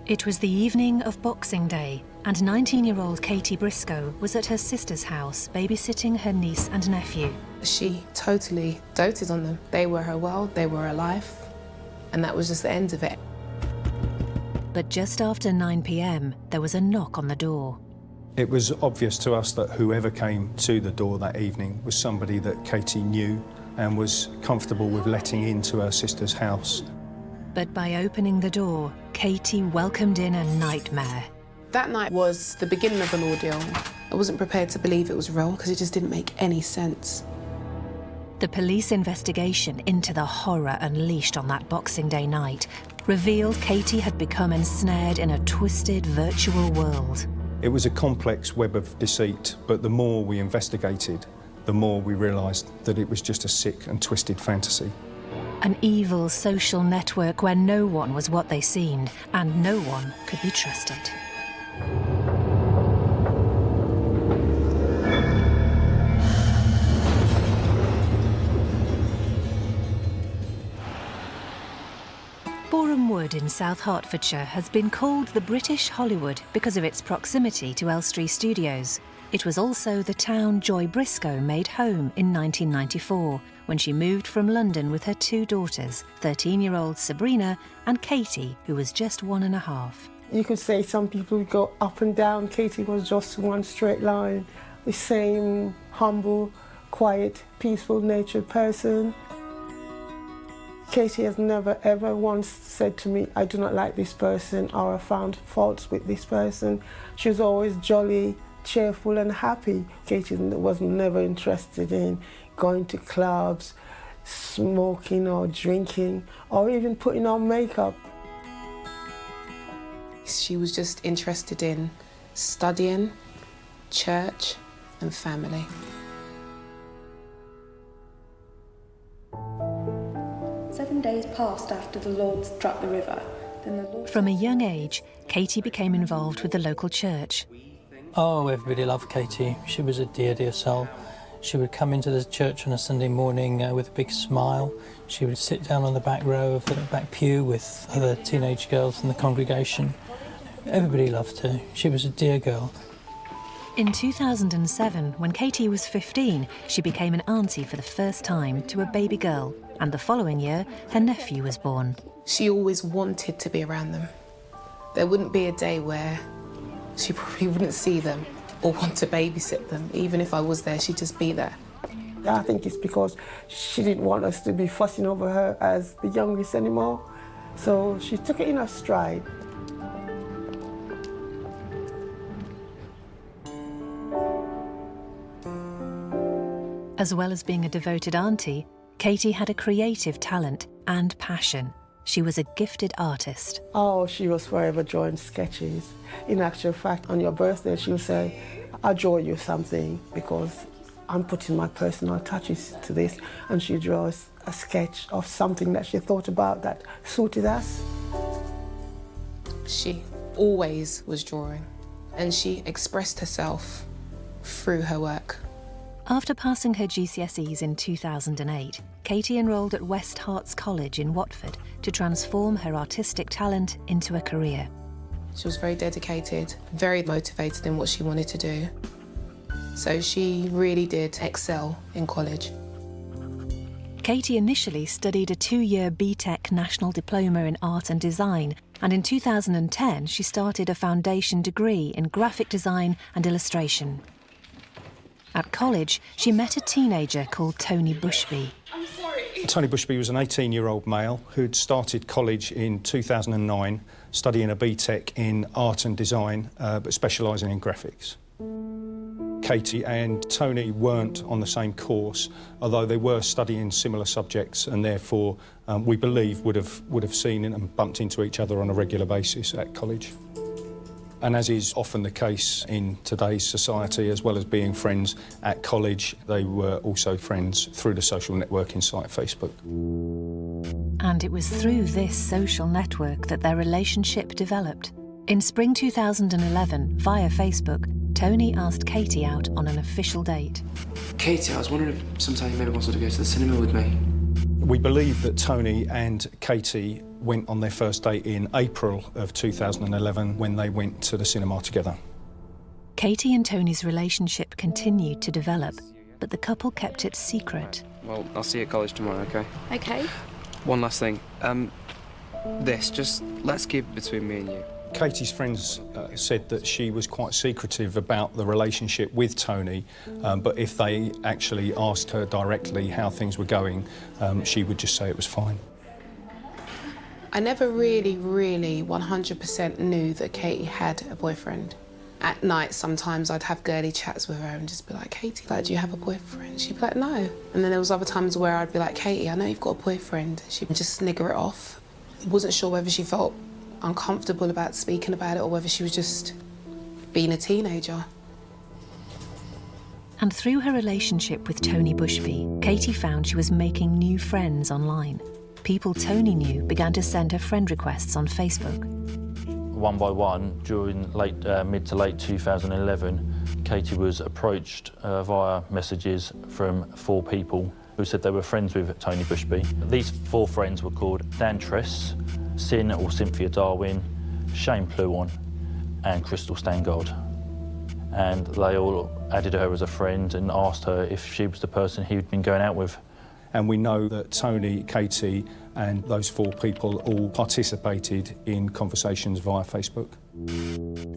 It was the evening of Boxing Day, and 19-year-old Katie Brisco was at her sister's house babysitting her niece and nephew. She totally doted on them. They were her world, they were her life, and that was just the end of it. But just after 9 p.m, there was a knock on the door. It was obvious to us that whoever came to the door that evening was somebody that Katie knew and was comfortable with letting into her sister's house. But by opening the door, Katie welcomed in a nightmare. That night was the beginning of an ordeal. I wasn't prepared to believe it was real because it just didn't make any sense. The police investigation into the horror unleashed on that Boxing Day night revealed Katie had become ensnared in a twisted virtual world. It was a complex web of deceit, but the more we investigated, the more we realised that it was just a sick and twisted fantasy. An evil social network where no one was what they seemed and no one could be trusted. Boreham Wood in South Hertfordshire has been called the British Hollywood because of its proximity to Elstree Studios. It was also the town Joy Brisco made home in 1994, when she moved from London with her two daughters, 13-year-old Sabrina and Katie, who was just 1.5. You could say some people would go up and down. Katie was just one straight line, the same humble, quiet, peaceful-natured person. Katie has never ever once said to me, I do not like this person, or I found faults with this person. She was always jolly, cheerful and happy. Katie was never interested in going to clubs, smoking or drinking, or even putting on makeup. She was just interested in studying, church and family. "7 days passed after the Lord struck the river. Then the Lord..." From a young age, Katie became involved with the local church. Oh, everybody loved Katie. She was a dear, dear soul. She would come into the church on a Sunday morning with a big smile. She would sit down on the back row of the back pew with other teenage girls in the congregation. Everybody loved her. She was a dear girl. In 2007, when Katie was 15, she became an auntie for the first time to a baby girl, and the following year, her nephew was born. She always wanted to be around them. There wouldn't be a day where she probably wouldn't see them or want to babysit them. Even if I was there, she'd just be there. I think it's because she didn't want us to be fussing over her as the youngest anymore. So she took it in her stride. As well as being a devoted auntie, Katie had a creative talent and passion. She was a gifted artist. Oh, she was forever drawing sketches. In actual fact, on your birthday, she'll say, I'll draw you something because I'm putting my personal touches to this. And she draws a sketch of something that she thought about that suited us. She always was drawing, and she expressed herself through her work. After passing her GCSEs in 2008, Katie enrolled at West Herts College in Watford to transform her artistic talent into a career. She was very dedicated, very motivated in what she wanted to do. So she really did excel in college. Katie initially studied a 2-year BTEC National Diploma in Art and Design, and in 2010 she started a foundation degree in graphic design and illustration. At college, she met a teenager called Tony Bushby. I'm sorry. Tony Bushby was an 18-year-old male who'd started college in 2009, studying a BTEC in art and design, but specialising in graphics. Katie and Tony weren't on the same course, although they were studying similar subjects, and therefore we believe would have seen and bumped into each other on a regular basis at college. And as is often the case in today's society, as well as being friends at college, they were also friends through the social networking site Facebook. And it was through this social network that their relationship developed. In spring 2011, via Facebook, Tony asked Katie out on an official date. Katie, I was wondering if sometime you maybe wanted to go to the cinema with me. We believe that Tony and Katie went on their first date in April of 2011 when they went to the cinema together. Katie and Tony's relationship continued to develop, but the couple kept it secret. Well, I'll see you at college tomorrow, OK? Okay. One last thing. Let's keep it between me and you. Katie's friends said that she was quite secretive about the relationship with Tony, but if they actually asked her directly how things were going, she would just say it was fine. I never really 100% knew that Katie had a boyfriend. At night, sometimes I'd have girly chats with her and just be like, Katie, do you have a boyfriend? She'd be like, no. And then there was other times where I'd be like, Katie, I know you've got a boyfriend. She'd just snigger it off. Wasn't sure whether she felt uncomfortable about speaking about it or whether she was just being a teenager. And through her relationship with Tony Bushby, Katie found she was making new friends online. People Tony knew began to send her friend requests on Facebook. One by one, during mid to late 2011, Katie was approached via messages from 4 people who said they were friends with Tony Bushby. These 4 friends were called Dan Tress, Sin or Cynthia Darwin, Shane Pluon and Crystal Stangard. And they all added her as a friend and asked her if she was the person he'd been going out with. And we know that Tony, Katie and those 4 people all participated in conversations via Facebook.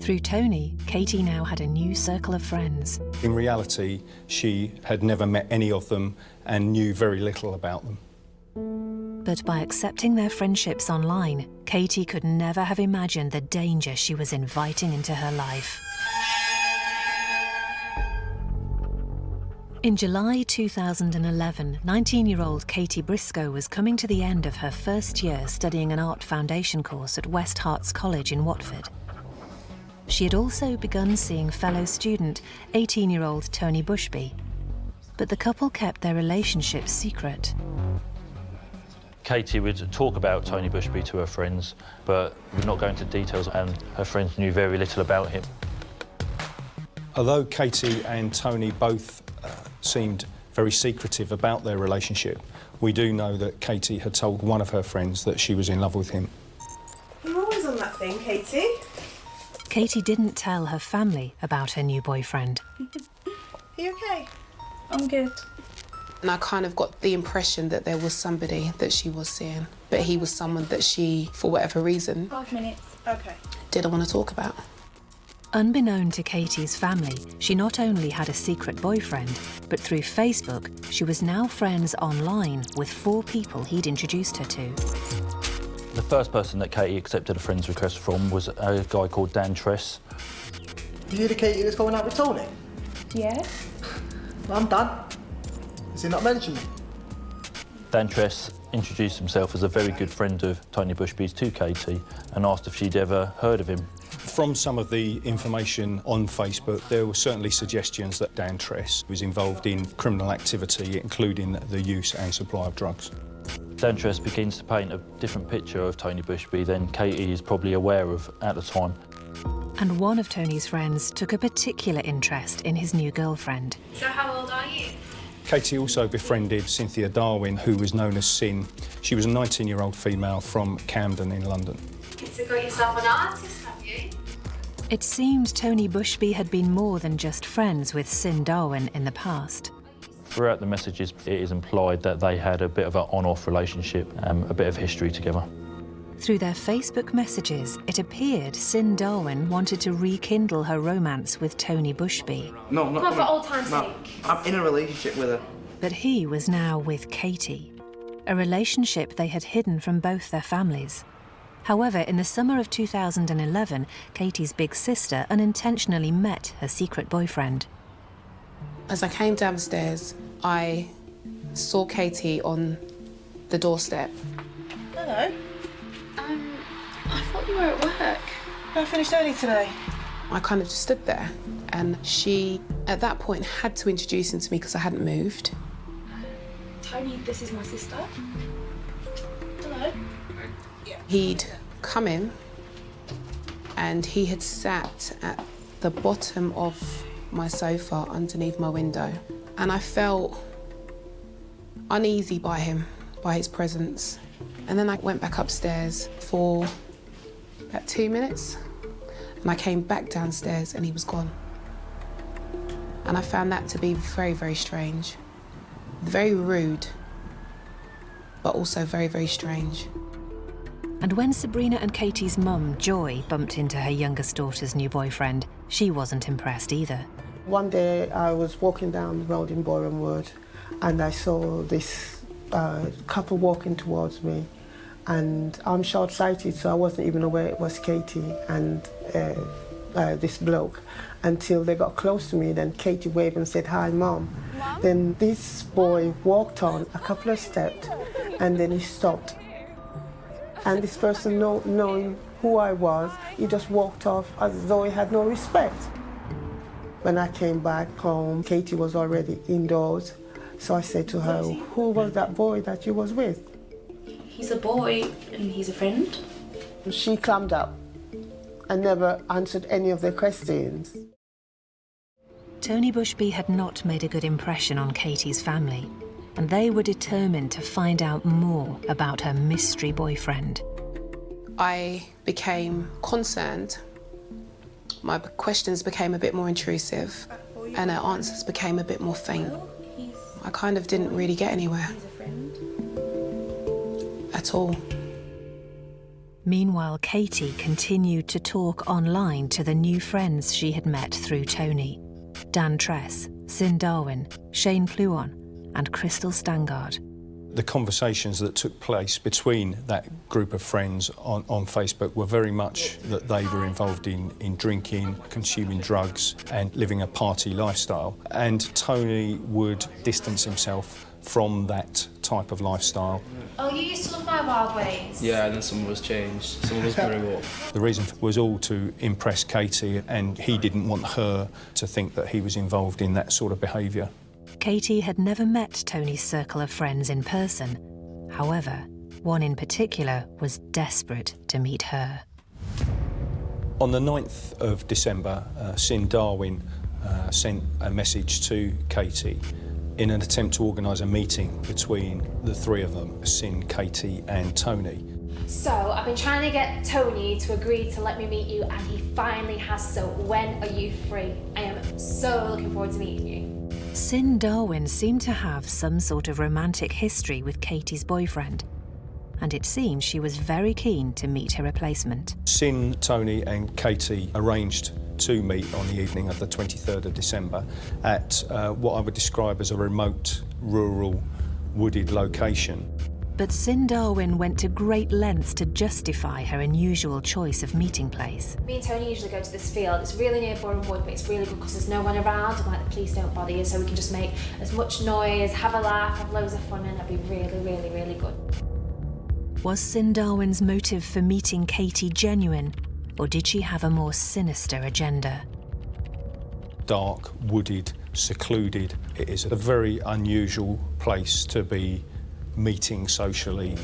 Through Tony, Katie now had a new circle of friends. In reality, she had never met any of them and knew very little about them. But by accepting their friendships online, Katie could never have imagined the danger she was inviting into her life. In July 2011, 19-year-old Katie Brisco was coming to the end of her first year studying an art foundation course at West Herts College in Watford. She had also begun seeing fellow student, 18-year-old Tony Bushby. But the couple kept their relationship secret. Katie would talk about Tony Bushby to her friends, but would not go into details, and her friends knew very little about him. Although Katie and Tony both seemed very secretive about their relationship, we do know that Katie had told one of her friends that she was in love with him. You're always on that thing, Katie. Katie didn't tell her family about her new boyfriend. Are you okay? I'm good. And I kind of got the impression that there was somebody that she was seeing, but he was someone that she, for whatever reason, 5 minutes. Okay. didn't want to talk about. Unbeknown to Katie's family, she not only had a secret boyfriend, but through Facebook, she was now friends online with 4 people he'd introduced her to. The first person that Katie accepted a friend's request from was a guy called Dan Tress. Are you the Katie that's going out with Tony? Yeah? I'm Dan. Has he not mentioned me? Dan Tress introduced himself as a very good friend of Tony Bushby's to Katie and asked if she'd ever heard of him. From some of the information on Facebook, there were certainly suggestions that Dan Tress was involved in criminal activity, including the use and supply of drugs. Dan Tress begins to paint a different picture of Tony Bushby than Katie is probably aware of at the time. And one of Tony's friends took a particular interest in his new girlfriend. So how old are you? Katie also befriended Cynthia Darwin, who was known as Sin. She was a 19-year-old female from Camden in London. So got yourself an artist, have you? It seemed Tony Bushby had been more than just friends with Sin Darwin in the past. Throughout the messages, it is implied that they had a bit of an on-off relationship, a bit of history together. Through their Facebook messages, it appeared Sin Darwin wanted to rekindle her romance with Tony Bushby. No, I'm not. Not for old time's No, sake. I'm in a relationship with her. But he was now with Katie, a relationship they had hidden from both their families. However, in the summer of 2011, Katie's big sister unintentionally met her secret boyfriend. As I came downstairs, I saw Katie on the doorstep. Hello. I thought you were at work. I finished early today. I kind of just stood there, and she, at that point, had to introduce him to me because I hadn't moved. Tony, this is my sister. Hello. He'd come in, and he had sat at the bottom of my sofa underneath my window, and I felt uneasy by him, by his presence. And then I went back upstairs for about 2 minutes, and I came back downstairs and he was gone. And I found that to be very, very strange. Very rude, but also very, very strange. And when Sabrina and Katie's mum, Joy, bumped into her youngest daughter's new boyfriend, she wasn't impressed either. One day I was walking down the road in Boreham Wood and I saw this couple walking towards me, and I'm short-sighted, so I wasn't even aware it was Katie and this bloke until they got close to me. Then Katie waved and said, "Hi, Mom." Then this boy walked on a couple of steps and then he stopped. And this person, knowing who I was, he just walked off as though he had no respect. When I came back home, Katie was already indoors. So I said to her, "Who was that boy that you was with?" He's a boy and he's a friend. She clammed up and never answered any of the questions. Tony Bushby had not made a good impression on Katie's family, and they were determined to find out more about her mystery boyfriend. I became concerned. My questions became a bit more intrusive, and her answers became a bit more faint. I kind of didn't really get anywhere at all. Meanwhile, Katie continued to talk online to the new friends she had met through Tony: Dan Tress, Sin Darwin, Shane Pluon, and Crystal Stangard. The conversations that took place between that group of friends on Facebook were very much that they were involved in drinking, consuming drugs and living a party lifestyle. And Tony would distance himself from that type of lifestyle. Oh, you used to love my wild ways? Yeah, and then some of us changed. Some of us grew up. The reason was all to impress Katie, and he didn't want her to think that he was involved in that sort of behaviour. Katie had never met Tony's circle of friends in person. However, one in particular was desperate to meet her. On the 9th of December, Sin Darwin sent a message to Katie in an attempt to organise a meeting between the three of them, Sin, Katie and Tony. So, I've been trying to get Tony to agree to let me meet you, and he finally has, so when are you free? I am so looking forward to meeting you. Sin Darwin seemed to have some sort of romantic history with Katie's boyfriend, and it seemed she was very keen to meet her replacement. Sin, Tony and Katie arranged to meet on the evening of the 23rd of December at what I would describe as a remote, rural, wooded location. But Sin Darwin went to great lengths to justify her unusual choice of meeting place. Me and Tony usually go to this field. It's really near Boreham Wood, but it's really good because there's no one around and like the police don't bother you, so we can just make as much noise, have a laugh, have loads of fun, and it'll be really, really, really good. Was Sin Darwin's motive for meeting Katie genuine, or did she have a more sinister agenda? Dark, wooded, secluded. It is a very unusual place to be meeting socially.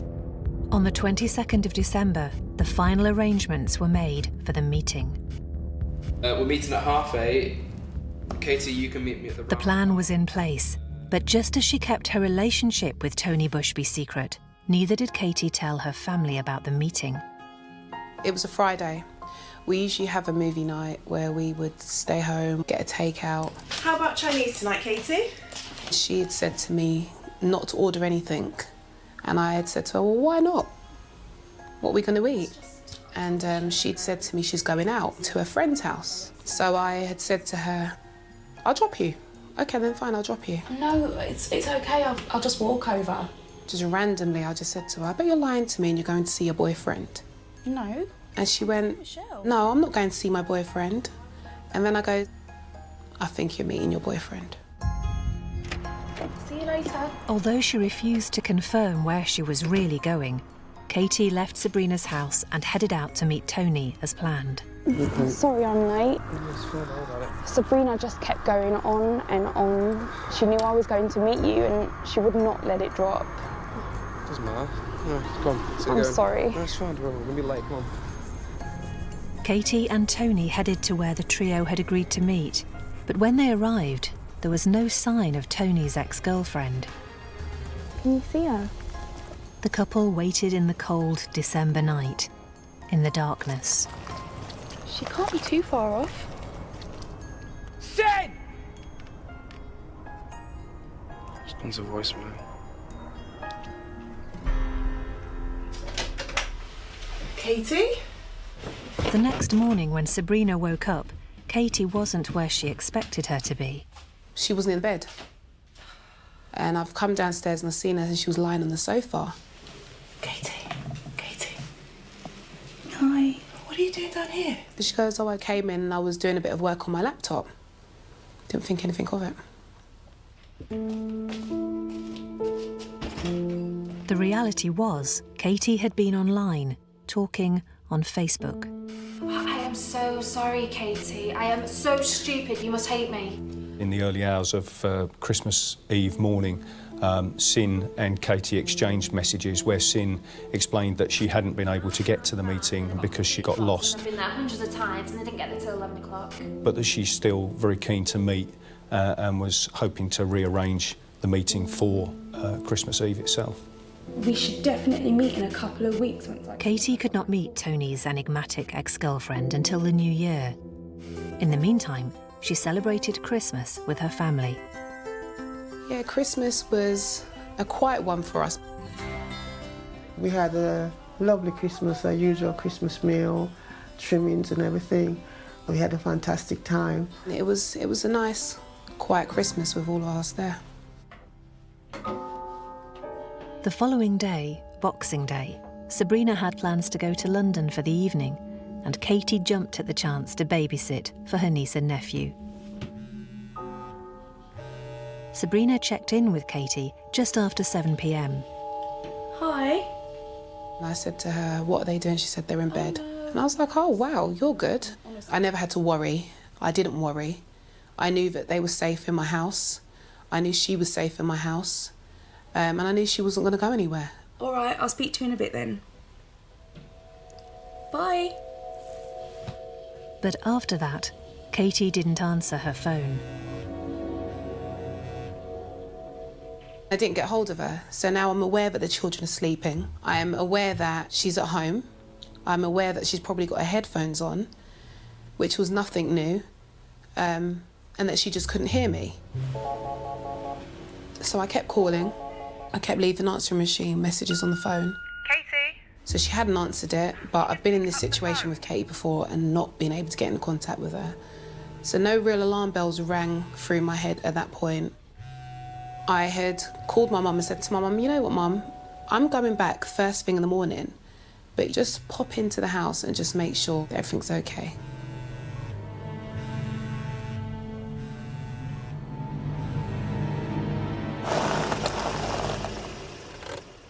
On the 22nd of December, the final arrangements were made for the meeting. We're meeting at 8:30. Katie, you can meet me at the... The plan was in place, but just as she kept her relationship with Tony Bushby secret, neither did Katie tell her family about the meeting. It was a Friday. We usually have a movie night where we would stay home, get a takeout. How about Chinese tonight, Katie? She had said to me not to order anything, and I had said to her, well, why not? What are we going to eat? And she'd said to me she's going out to a friend's house. So I had said to her, I'll drop you. Okay, then fine, I'll drop you. No, it's okay, I'll just walk over. Just randomly, I just said to her, I bet you're lying to me and you're going to see your boyfriend. No. And she went, Michelle. no, I'm not going to see my boyfriend. And then I go, I think you're meeting your boyfriend. See you later. Although she refused to confirm where she was really going, Katie left Sabrina's house and headed out to meet Tony as planned. Sorry I'm late. Sabrina just kept going on and on. She knew I was going to meet you and she would not let it drop. Doesn't matter. No, come on, let's get I'm going. sorry. No, it's fine, we're going to be late, come on. Katie and Tony headed to where the trio had agreed to meet, but when they arrived, there was no sign of Tony's ex-girlfriend. Can you see her? The couple waited in the cold December night, in the darkness. She can't be too far off. Sin! Responds a voicemail. Katie? The next morning when Sabrina woke up, Katie wasn't where she expected her to be. She wasn't in bed. And I've come downstairs and I've seen her and she was lying on the sofa. Katie. Hi. What are you doing down here? She goes, oh, I came in and I was doing a bit of work on my laptop. Didn't think anything of it. The reality was, Katie had been online, talking on Facebook. I am so sorry, Katie. I am so stupid. You must hate me. In the early hours of Christmas Eve morning, Sin and Katie exchanged messages where Sin explained that she hadn't been able to get to the meeting because she got lost. I've been there hundreds of times and I didn't get there till 11 o'clock. But that she's still very keen to meet and was hoping to rearrange the meeting for Christmas Eve itself. We should definitely meet in a couple of weeks. Katie could not meet Tony's enigmatic ex-girlfriend until the new year. In the meantime, she celebrated Christmas with her family. Yeah, Christmas was a quiet one for us. We had a lovely Christmas, our usual Christmas meal, trimmings and everything. We had a fantastic time. It was a nice, quiet Christmas with all of us there. The following day, Boxing Day, Sabrina had plans to go to London for the evening, and Katie jumped at the chance to babysit for her niece and nephew. Sabrina checked in with Katie just after 7 p.m. Hi. And I said to her, what are they doing? She said they're in bed. And I was like, oh, wow, you're good. I never had to worry. I didn't worry. I knew that they were safe in my house. I knew she was safe in my house. And I knew she wasn't going to go anywhere. All right, I'll speak to you in a bit then. Bye. But after that, Katie didn't answer her phone. I didn't get hold of her, so now I'm aware that the children are sleeping. I am aware that she's at home. I'm aware that she's probably got her headphones on, which was nothing new, and that she just couldn't hear me. So I kept calling. I kept leaving answering machine messages on the phone. Katie? So she hadn't answered it, but I've been in this situation with Katie before and not been able to get in contact with her. So no real alarm bells rang through my head at that point. I had called my mum and said to my mum, you know what, Mum, I'm going back first thing in the morning, but just pop into the house and just make sure that everything's okay.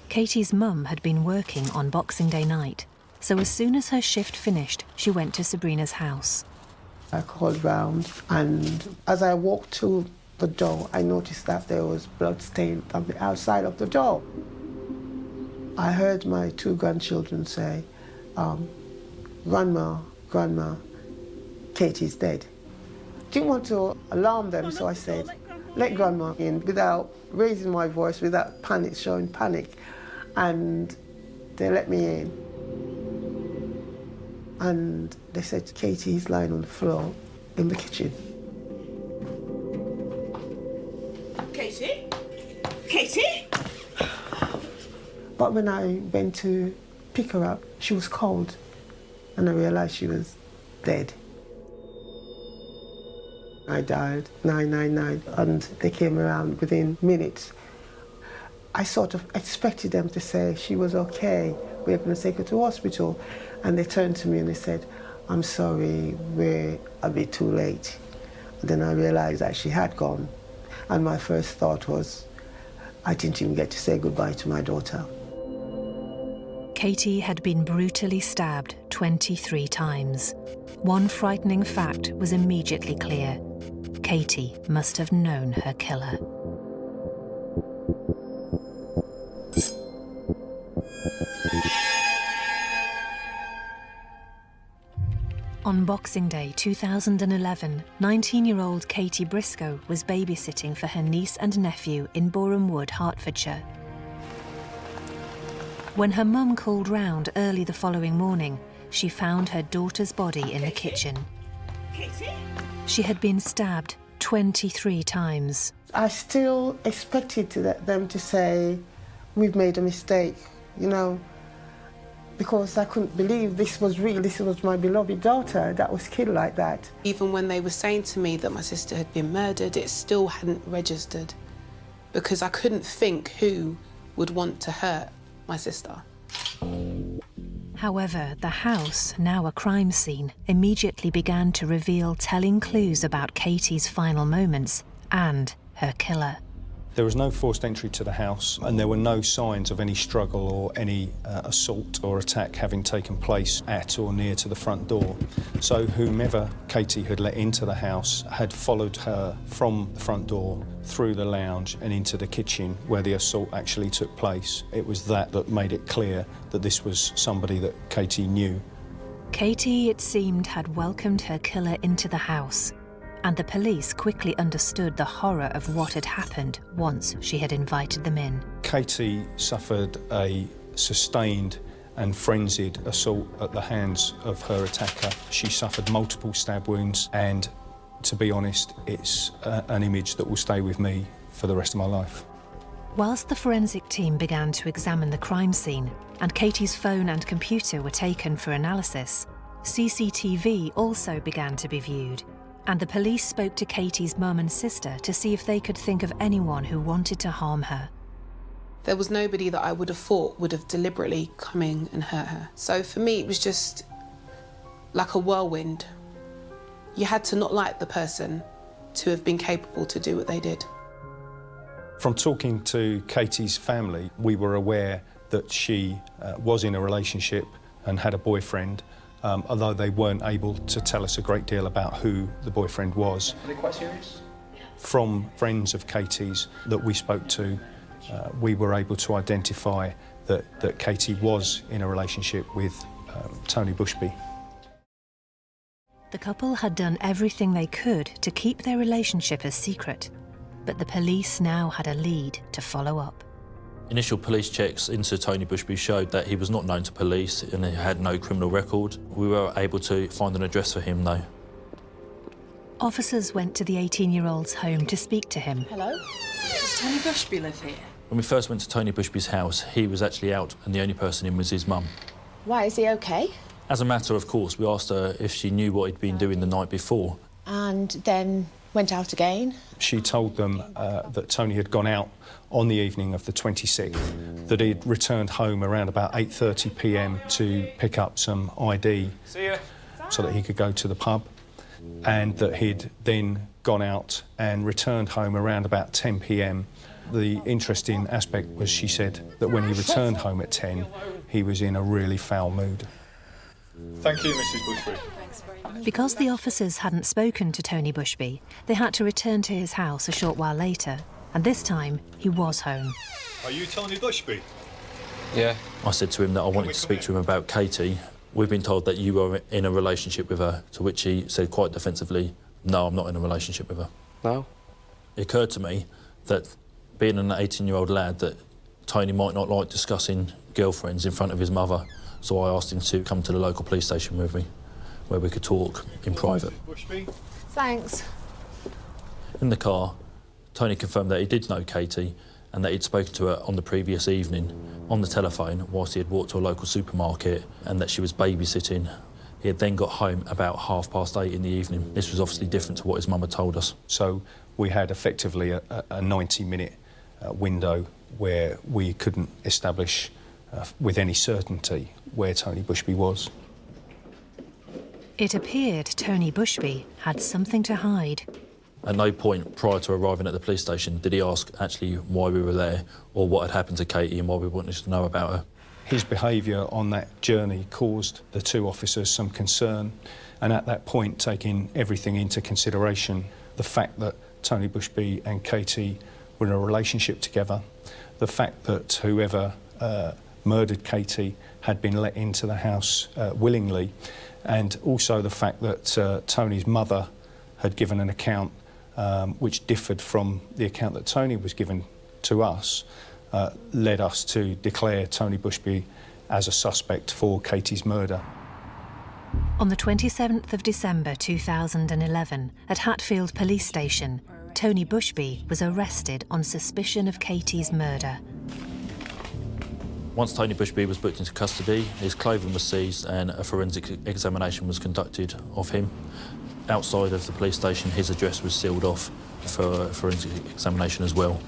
Katie's mum had been working on Boxing Day night, so as soon as her shift finished, she went to Sabrina's house. I called round, and as I walked to the door, I noticed that there was blood stain on the outside of the door. I heard my two grandchildren say, Grandma, Katie's dead. Didn't want to alarm them, so I said, let Grandma in, without raising my voice, without showing panic. And they let me in. And they said, Katie's lying on the floor in the kitchen. Katie? Katie? But when I went to pick her up, she was cold, and I realized she was dead. I dialed 999, and they came around within minutes. I sort of expected them to say she was okay, we're going to take her to hospital. And they turned to me and they said, I'm sorry, we're a bit too late. And then I realized that she had gone. And my first thought was, I didn't even get to say goodbye to my daughter. Katie had been brutally stabbed 23 times. One frightening fact was immediately clear. Katie must have known her killer. On Boxing Day 2011, 19-year-old Katie Brisco was babysitting for her niece and nephew in Boreham Wood, Hertfordshire. When her mum called round early the following morning, she found her daughter's body in the kitchen. Katie? She had been stabbed 23 times. I still expected them to say, we've made a mistake, you know, because I couldn't believe this was real. This was my beloved daughter that was killed like that. Even when they were saying to me that my sister had been murdered, it still hadn't registered because I couldn't think who would want to hurt my sister. However, the house, now a crime scene, immediately began to reveal telling clues about Katie's final moments and her killer. There was no forced entry to the house, and there were no signs of any struggle or any assault or attack having taken place at or near to the front door. So whomever Katie had let into the house had followed her from the front door through the lounge and into the kitchen where the assault actually took place. It was that made it clear that this was somebody that Katie knew. Katie, it seemed, had welcomed her killer into the house, and the police quickly understood the horror of what had happened once she had invited them in. Katie suffered a sustained and frenzied assault at the hands of her attacker. She suffered multiple stab wounds, and to be honest, it's an image that will stay with me for the rest of my life. Whilst the forensic team began to examine the crime scene and Katie's phone and computer were taken for analysis, CCTV also began to be viewed, and the police spoke to Katie's mum and sister to see if they could think of anyone who wanted to harm her. There was nobody that I would have thought would have deliberately come in and hurt her. So for me, it was just like a whirlwind. You had to not like the person to have been capable to do what they did. From talking to Katie's family, we were aware that she was in a relationship and had a boyfriend, although they weren't able to tell us a great deal about who the boyfriend was. Are they quite serious? From friends of Katie's that we spoke to, we were able to identify that Katie was in a relationship with Tony Bushby. The couple had done everything they could to keep their relationship a secret, but the police now had a lead to follow up. Initial police checks into Tony Bushby showed that he was not known to police and he had no criminal record. We were able to find an address for him, though. Officers went to the 18-year-old's home to speak to him. Hello? Does Tony Bushby live here? When we first went to Tony Bushby's house, he was actually out and the only person in was his mum. Why, is he okay? As a matter of course, we asked her if she knew what he'd been doing the night before. And then went out again? She told them that Tony had gone out on the evening of the 26th, that he'd returned home around about 8:30 p.m. to pick up some ID so that he could go to the pub, and that he'd then gone out and returned home around about 10 p.m. The interesting aspect was she said that when he returned home at 10, he was in a really foul mood. Thank you, Mrs. Bushby. Because the officers hadn't spoken to Tony Bushby, they had to return to his house a short while later, and this time he was home. Are you Tony Bushby? Yeah. I said to him that I wanted to speak to him about Katie. We've been told that you were in a relationship with her, to which he said quite defensively, no, I'm not in a relationship with her. No? It occurred to me that being an 18-year-old lad, that Tony might not like discussing girlfriends in front of his mother, so I asked him to come to the local police station with me, where we could talk in private. Thanks. In the car, Tony confirmed that he did know Katie and that he'd spoken to her on the previous evening on the telephone whilst he had walked to a local supermarket, and that she was babysitting. He had then got home about 8:30 in the evening. This was obviously different to what his mum had told us. So we had effectively a 90-minute window where we couldn't establish with any certainty where Tony Bushby was. It appeared Tony Bushby had something to hide. At no point prior to arriving at the police station did he ask actually why we were there or what had happened to Katie and why we wanted to know about her. His behaviour on that journey caused the two officers some concern, and at that point, taking everything into consideration, the fact that Tony Bushby and Katie were in a relationship together, the fact that whoever murdered Katie had been let into the house willingly, and also the fact that Tony's mother had given an account which differed from the account that Tony was given to us, led us to declare Tony Bushby as a suspect for Katie's murder. On the 27th of December 2011, at Hatfield Police Station, Tony Bushby was arrested on suspicion of Katie's murder. Once Tony Bushby was booked into custody, his clothing was seized and a forensic examination was conducted of him. Outside of the police station, his address was sealed off for forensic examination as well.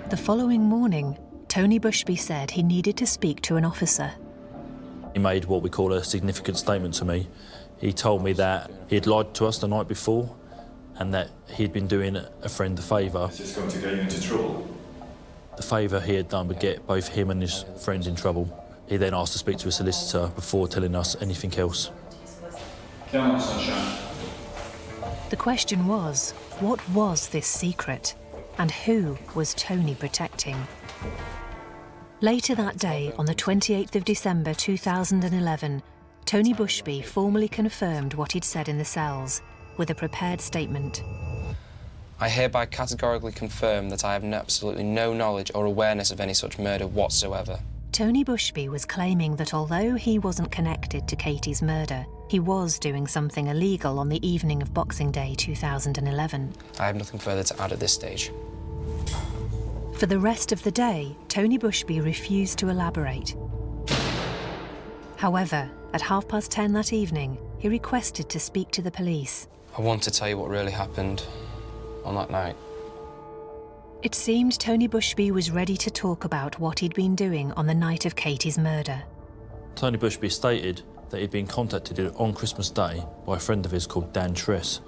The following morning, Tony Bushby said he needed to speak to an officer. He made what we call a significant statement to me. He told me that he had lied to us the night before and that he'd been doing a friend a favour. Is this going to get you into trouble? The favour he had done would get both him and his friend in trouble. He then asked to speak to a solicitor before telling us anything else. Come on, sunshine. The question was, what was this secret? And who was Tony protecting? Later that day, on the 28th of December 2011, Tony Bushby formally confirmed what he'd said in the cells, with a prepared statement. I hereby categorically confirm that I have absolutely no knowledge or awareness of any such murder whatsoever. Tony Bushby was claiming that although he wasn't connected to Katie's murder, he was doing something illegal on the evening of Boxing Day 2011. I have nothing further to add at this stage. For the rest of the day, Tony Bushby refused to elaborate. However, at 10:30 that evening, he requested to speak to the police. I want to tell you what really happened on that night. It seemed Tony Bushby was ready to talk about what he'd been doing on the night of Katie's murder. Tony Bushby stated that he'd been contacted on Christmas Day by a friend of his called Dan Tress,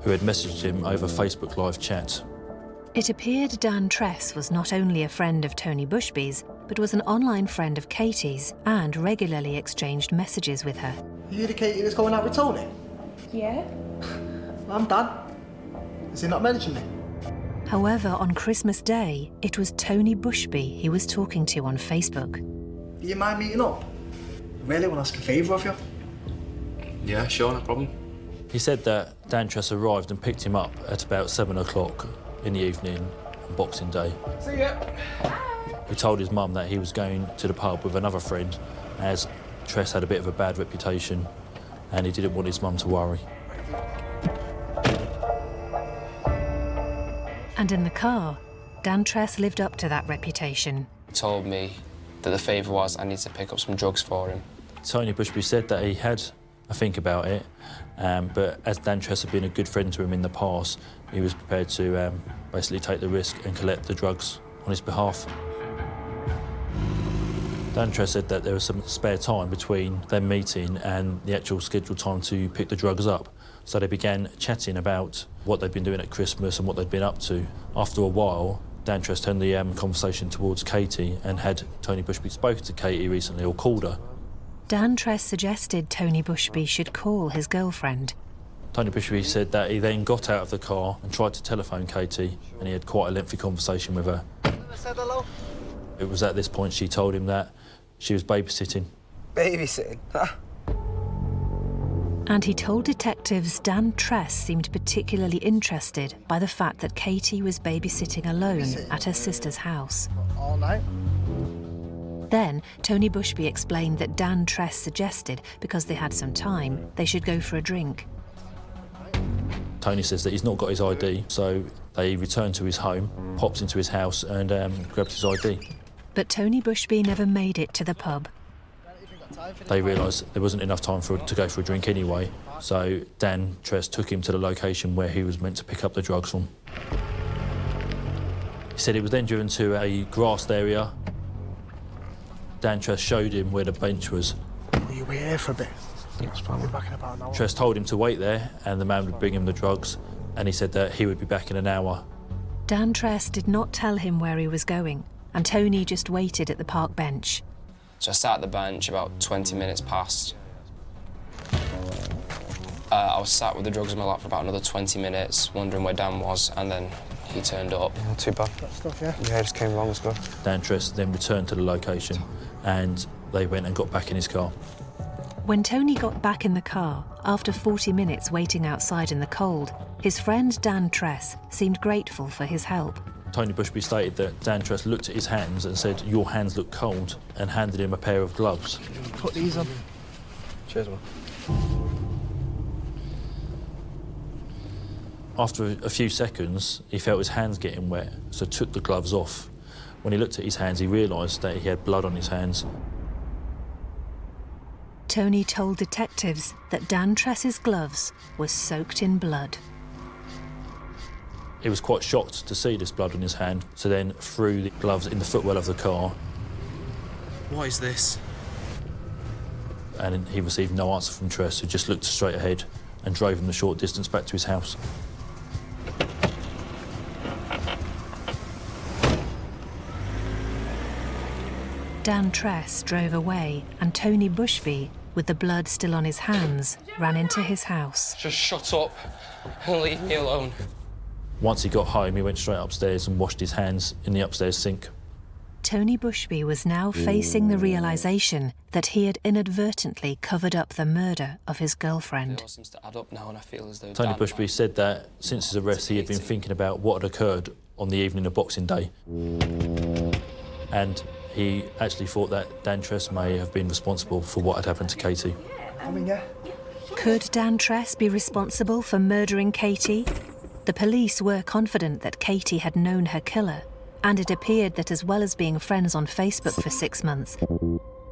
who had messaged him over Facebook live chat. It appeared Dan Tress was not only a friend of Tony Bushby's, but was an online friend of Katie's and regularly exchanged messages with her. Are you the Katie that's going out with Tony? Yeah? I'm Dan. Has he not mentioned me? However, on Christmas Day, it was Tony Bushby he was talking to on Facebook. Do you mind meeting up? I really want to ask a favour of you. Yeah, sure, no problem. He said that Dan Tress arrived and picked him up at about 7 o'clock in the evening on Boxing Day. See ya. He told his mum that he was going to the pub with another friend, as Tress had a bit of a bad reputation and he didn't want his mum to worry. And in the car, Dan Tress lived up to that reputation. He told me that the favour was I need to pick up some drugs for him. Tony Bushby said that he had a think about it, but as Dan Tress had been a good friend to him in the past, he was prepared to basically take the risk and collect the drugs on his behalf. Dan Tress said that there was some spare time between them meeting and the actual scheduled time to pick the drugs up. So they began chatting about what they'd been doing at Christmas and what they'd been up to. After a while, Dan Tress turned the conversation towards Katie and had Tony Bushby spoken to Katie recently or called her. Dan Tress suggested Tony Bushby should call his girlfriend. Tony Bushby said that he then got out of the car and tried to telephone Katie, and he had quite a lengthy conversation with her. I said hello. It was at this point she told him that she was babysitting. Babysitting? And he told detectives Dan Tress seemed particularly interested by the fact that Katie was babysitting alone at her sister's house. All night? Then, Tony Bushby explained that Dan Tress suggested, because they had some time, they should go for a drink. Tony says that he's not got his ID, so they returned to his home, popped into his house and grabbed his ID. But Tony Bushby never made it to the pub. They realised there wasn't enough time to go for a drink anyway, so Dan Tress took him to the location where he was meant to pick up the drugs from. He said he was then driven to a grassed area. Dan Tress showed him where the bench was. Will you wait here for a bit? That's fine, we're back in about an hour. Tress told him to wait there and the man would bring him the drugs, and he said that he would be back in an hour. Dan Tress did not tell him where he was going, and Tony just waited at the park bench. So I sat at the bench about 20 minutes past. I was sat with the drugs in my lap for about another 20 minutes, wondering where Dan was, and then he turned up. Not too bad. That stuff, yeah? Yeah, it just came along as good. Dan Tress then returned to the location and they went and got back in his car. When Tony got back in the car, after 40 minutes waiting outside in the cold, his friend Dan Tress seemed grateful for his help. Tony Bushby stated that Dan Tress looked at his hands and said, "Your hands look cold," and handed him a pair of gloves. Put these on. Cheers, man. After a few seconds, he felt his hands getting wet, so took the gloves off. When he looked at his hands, he realised that he had blood on his hands. Tony told detectives that Dan Tress's gloves were soaked in blood. He was quite shocked to see this blood on his hand, so then threw the gloves in the footwell of the car. What is this? And he received no answer from Tress, who just looked straight ahead and drove him the short distance back to his house. Dan Tress drove away, and Tony Bushby, with the blood still on his hands, ran into his house. Just shut up and leave me alone. Once he got home, he went straight upstairs and washed his hands in the upstairs sink. Tony Bushby was now facing the realisation that he had inadvertently covered up the murder of his girlfriend. It all seems to add up now, and I feel as though Tony Bushby said that since his arrest, he had been thinking about what had occurred on the evening of Boxing Day. And he actually thought that Dan Tress may have been responsible for what had happened to Katie. Could Dan Tress be responsible for murdering Katie? The police were confident that Katie had known her killer, and it appeared that as well as being friends on Facebook for 6 months,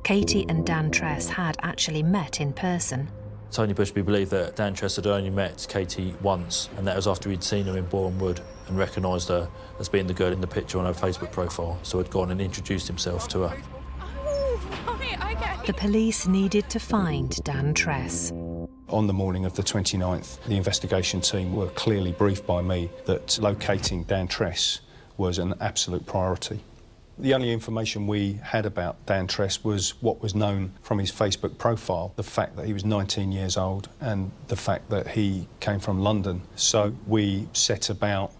Katie and Dan Tress had actually met in person. Tony Bushby believed that Dan Tress had only met Katie once, and that was after he'd seen her in Boreham Wood and recognised her as being the girl in the picture on her Facebook profile, so had gone and introduced himself to her. The police needed to find Dan Tress. On the morning of the 29th, the investigation team were clearly briefed by me that locating Dan Tress was an absolute priority. The only information we had about Dan Tress was what was known from his Facebook profile, the fact that he was 19 years old and the fact that he came from London. So we set about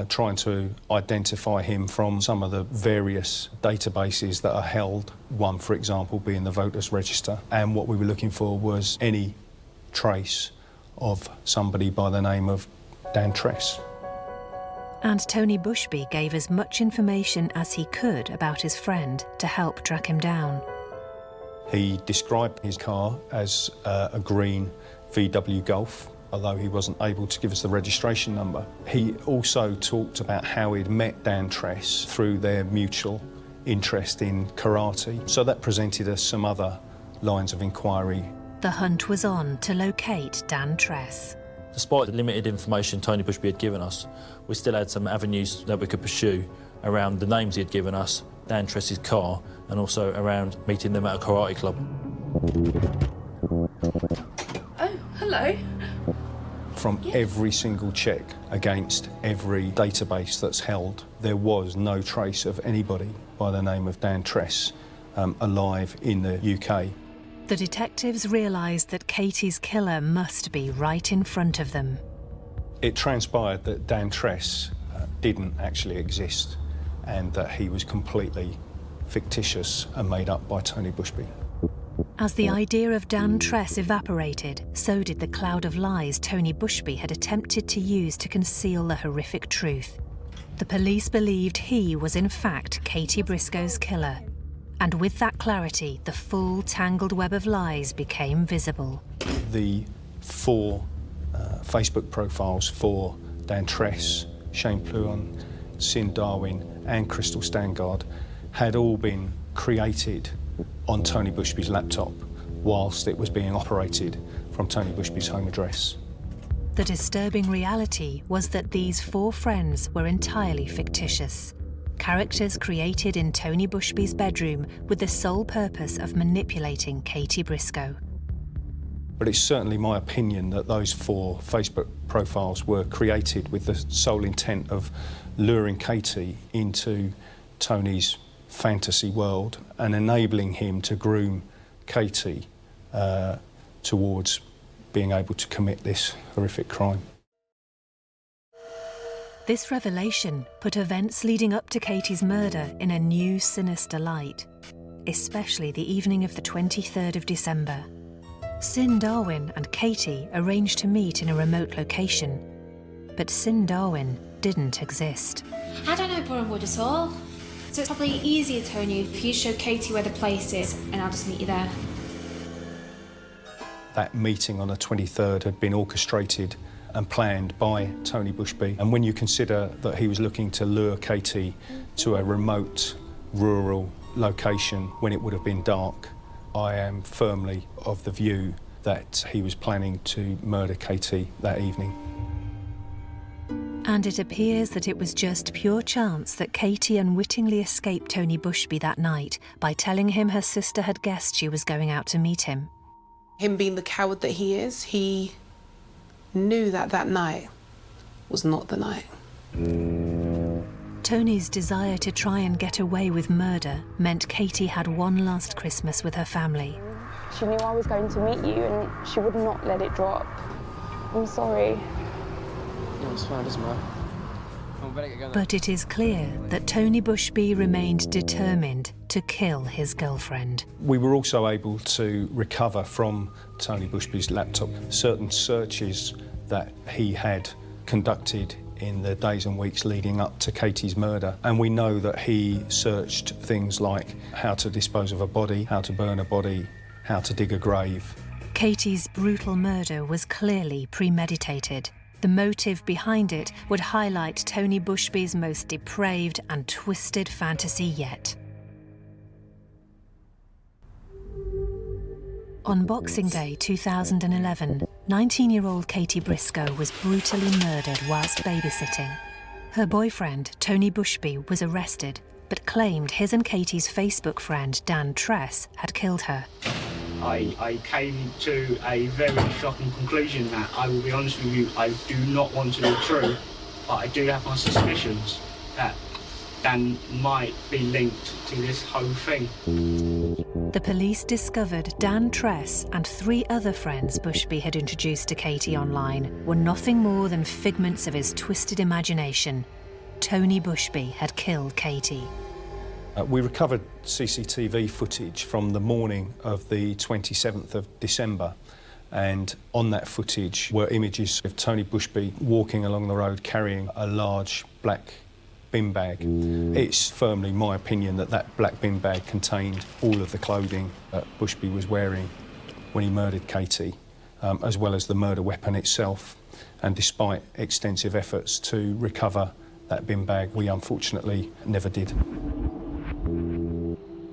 trying to identify him from some of the various databases that are held, one, for example, being the voters' register. And what we were looking for was any trace of somebody by the name of Dan Tress. And Tony Bushby gave as much information as he could about his friend to help track him down. He described his car as a green VW Golf, although he wasn't able to give us the registration number. He also talked about how he'd met Dan Tress through their mutual interest in karate. So that presented us some other lines of inquiry. The hunt was on to locate Dan Tress. Despite the limited information Tony Bushby had given us, we still had some avenues that we could pursue around the names he had given us, Dan Tress's car, and also around meeting them at a karate club. Oh, hello. From every single check against every database that's held, there was no trace of anybody by the name of Dan Tress alive in the UK. The detectives realised that Katie's killer must be right in front of them. It transpired that Dan Tress didn't actually exist and that he was completely fictitious and made up by Tony Bushby. As the idea of Dan Tress evaporated, so did the cloud of lies Tony Bushby had attempted to use to conceal the horrific truth. The police believed he was in fact Katie Brisco's killer. And with that clarity, the full tangled web of lies became visible. The four Facebook profiles for Dan Tress, Shane Pluon, Sin Darwin and Crystal Stangard had all been created on Tony Bushby's laptop whilst it was being operated from Tony Bushby's home address. The disturbing reality was that these four friends were entirely fictitious. Characters created in Tony Bushby's bedroom with the sole purpose of manipulating Katie Brisco. But it's certainly my opinion that those four Facebook profiles were created with the sole intent of luring Katie into Tony's fantasy world and enabling him to groom Katie towards being able to commit this horrific crime. This revelation put events leading up to Katie's murder in a new, sinister light, especially the evening of the 23rd of December. Sin Darwin and Katie arranged to meet in a remote location, but Sin Darwin didn't exist. I don't know Bournemouth at all. So it's probably easier, Tony, if you show Katie where the place is and I'll just meet you there. That meeting on the 23rd had been orchestrated and planned by Tony Bushby. And when you consider that he was looking to lure Katie to a remote, rural location when it would have been dark, I am firmly of the view that he was planning to murder Katie that evening. And it appears that it was just pure chance that Katie unwittingly escaped Tony Bushby that night by telling him her sister had guessed she was going out to meet him. Him being the coward that he is, he knew that that night was not the night. Tony's desire to try and get away with murder meant Katie had one last Christmas with her family. She knew I was going to meet you and she would not let it drop. I'm sorry. No, it's fine, doesn't matter. But it is clear that Tony Bushby remained determined to kill his girlfriend. We were also able to recover from Tony Bushby's laptop certain searches that he had conducted in the days and weeks leading up to Katie's murder. And we know that he searched things like how to dispose of a body, how to burn a body, how to dig a grave. Katie's brutal murder was clearly premeditated. The motive behind it would highlight Tony Bushby's most depraved and twisted fantasy yet. On Boxing Day 2011, 19-year-old Katie Brisco was brutally murdered whilst babysitting. Her boyfriend, Tony Bushby, was arrested, but claimed his and Katie's Facebook friend, Dan Tress, had killed her. I came to a very shocking conclusion that, I will be honest with you, I do not want to be true, but I do have my suspicions that Dan might be linked to this whole thing. The police discovered Dan Tress and 3 other friends Bushby had introduced to Katie online were nothing more than figments of his twisted imagination. Tony Bushby had killed Katie. We recovered CCTV footage from the morning of the 27th of December, and on that footage were images of Tony Bushby walking along the road carrying a large black bin bag. It's firmly my opinion that that black bin bag contained all of the clothing that Bushby was wearing when he murdered Katie, as well as the murder weapon itself. And despite extensive efforts to recover that bin bag, we unfortunately never did.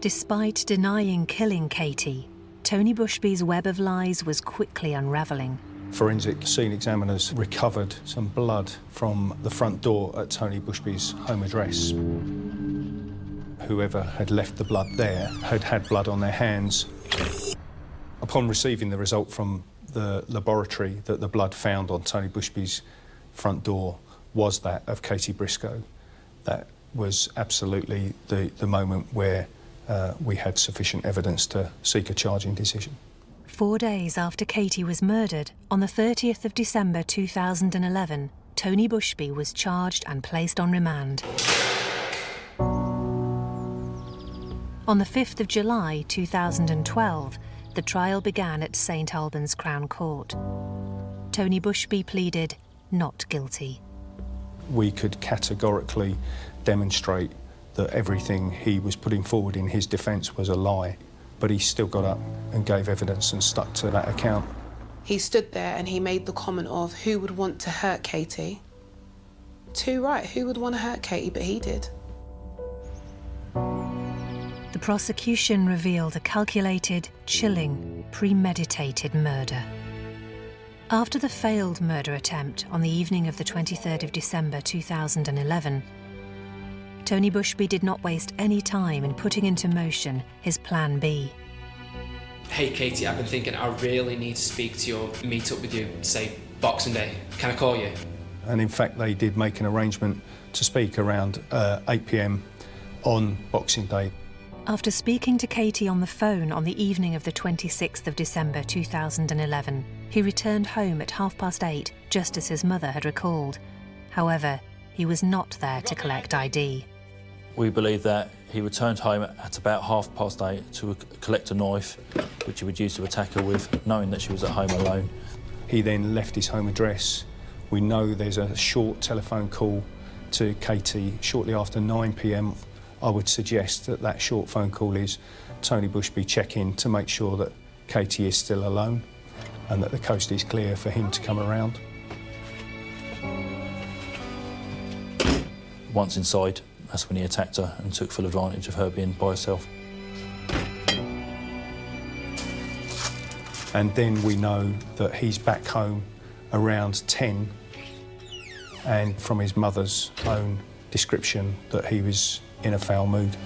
Despite denying killing Katie, Tony Bushby's web of lies was quickly unravelling. Forensic scene examiners recovered some blood from the front door at Tony Bushby's home address. Whoever had left the blood there had had blood on their hands. Upon receiving the result from the laboratory that the blood found on Tony Bushby's front door was that of Katie Brisco, that was absolutely the moment where we had sufficient evidence to seek a charging decision. 4 days after Katie was murdered, on the 30th of December 2011, Tony Bushby was charged and placed on remand. On the 5th of July 2012, the trial began at St Albans Crown Court. Tony Bushby pleaded not guilty. We could categorically demonstrate that everything he was putting forward in his defence was a lie, but he still got up and gave evidence and stuck to that account. He stood there and he made the comment of who would want to hurt Katie. Too right, who would want to hurt Katie, but he did. The prosecution revealed a calculated, chilling, premeditated murder. After the failed murder attempt on the evening of the 23rd of December 2011, Tony Bushby did not waste any time in putting into motion his plan B. Hey Katie, I've been thinking I really need to speak to you or meet up with you, say Boxing Day. Can I call you? And in fact they did make an arrangement to speak around 8 p.m. on Boxing Day. After speaking to Katie on the phone on the evening of the 26th of December 2011, he returned home at 8:30, just as his mother had recalled. However, he was not there to collect ID. We believe that he returned home at about 8:30 to collect a knife, which he would use to attack her with, knowing that she was at home alone. He then left his home address. We know there's a short telephone call to Katie shortly after 9 p.m, I would suggest that that short phone call is Tony Bushby check-in to make sure that Katie is still alone and that the coast is clear for him to come around. Once inside, that's when he attacked her and took full advantage of her being by herself. And then we know that he's back home around 10, and from his mother's own description that he was in a foul mood.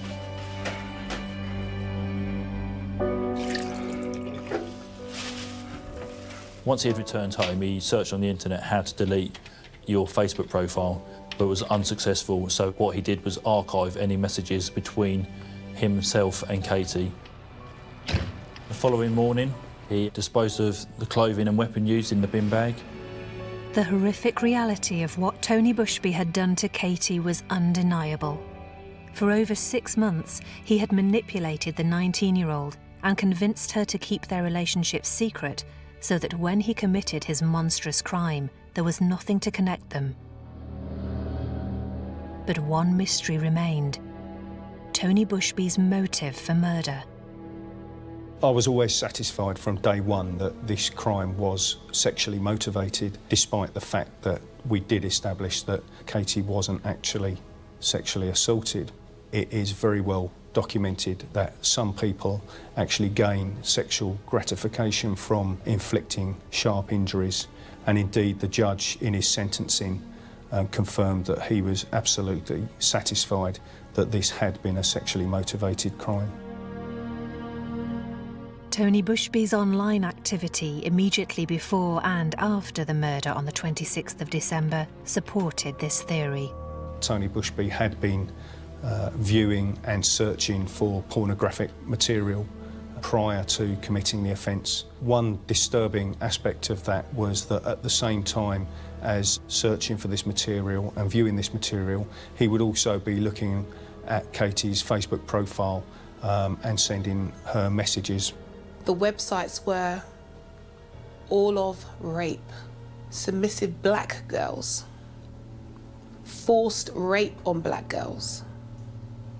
Once he had returned home, he searched on the internet how to delete your Facebook profile, but was unsuccessful. So what he did was archive any messages between himself and Katie. The following morning, he disposed of the clothing and weapon used in the bin bag. The horrific reality of what Tony Bushby had done to Katie was undeniable. For over 6 months, he had manipulated the 19-year-old and convinced her to keep their relationship secret so that when he committed his monstrous crime, there was nothing to connect them. But one mystery remained: Tony Bushby's motive for murder. I was always satisfied from day one that this crime was sexually motivated, despite the fact that we did establish that Katie wasn't actually sexually assaulted. It is very well documented that some people actually gain sexual gratification from inflicting sharp injuries, and indeed the judge in his sentencing confirmed that he was absolutely satisfied that this had been a sexually motivated crime. Tony Bushby's online activity immediately before and after the murder on the 26th of December supported this theory. Tony Bushby had been viewing and searching for pornographic material prior to committing the offence. One disturbing aspect of that was that at the same time as searching for this material and viewing this material, he would also be looking at Katie's Facebook profile and sending her messages. The websites were all of rape, submissive black girls, forced rape on black girls.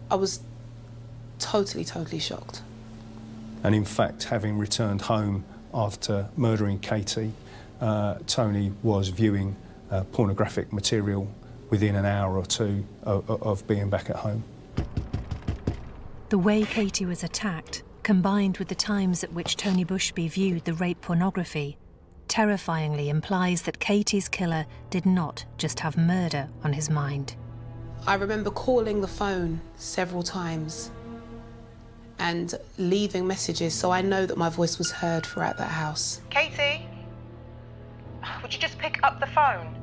I was totally shocked. And in fact, having returned home after murdering Katie, Tony was viewing pornographic material within an hour or two of being back at home. The way Katie was attacked, combined with the times at which Tony Bushby viewed the rape pornography, terrifyingly implies that Katie's killer did not just have murder on his mind. I remember calling the phone several times and leaving messages, so I know that my voice was heard throughout that house. Katie, would you just pick up the phone?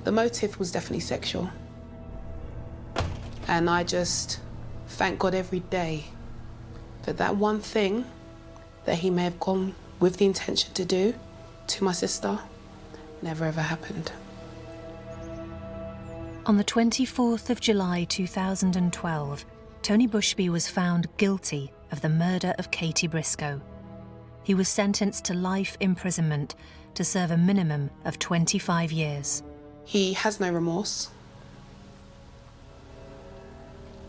The motive was definitely sexual. And I just thank God every day that that one thing that he may have gone with the intention to do to my sister never ever happened. On the 24th of July 2012, Tony Bushby was found guilty of the murder of Katie Brisco. He was sentenced to life imprisonment to serve a minimum of 25 years. He has no remorse.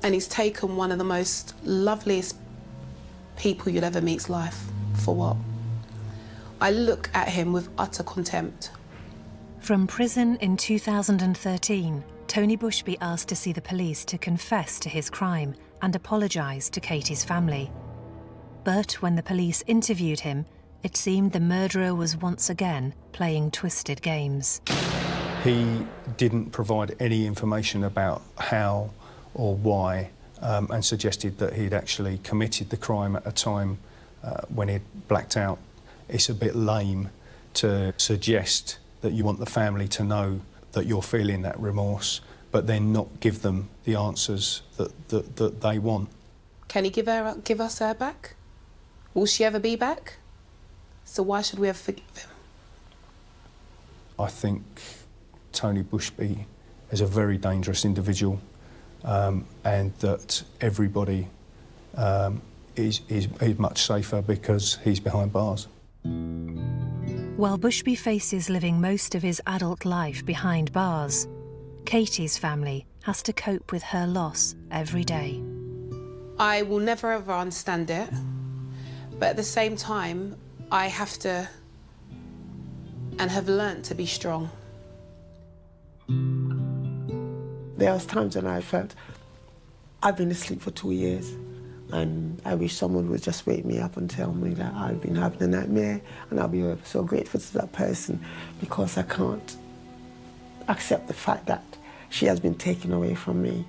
And he's taken one of the most loveliest people you'll ever meet's life. For what? I look at him with utter contempt. From prison in 2013, Tony Bushby asked to see the police to confess to his crime and apologise to Katie's family. But when the police interviewed him, it seemed the murderer was once again playing twisted games. He didn't provide any information about how or why, and suggested that he'd actually committed the crime at a time when he'd blacked out. It's a bit lame to suggest that you want the family to know that you're feeling that remorse, but then not give them the answers that they want. Can he give us her back? Will she ever be back? So why should we ever forgive him? I think Tony Bushby is a very dangerous individual, and that everybody is much safer because he's behind bars. While Bushby faces living most of his adult life behind bars, Katie's family has to cope with her loss every day. I will never ever understand it, but at the same time, I have to and have learnt to be strong. There was times when I felt I've been asleep for 2 years and I wish someone would just wake me up and tell me that I've been having a nightmare, and I'll be so grateful to that person, because I can't accept the fact that she has been taken away from me.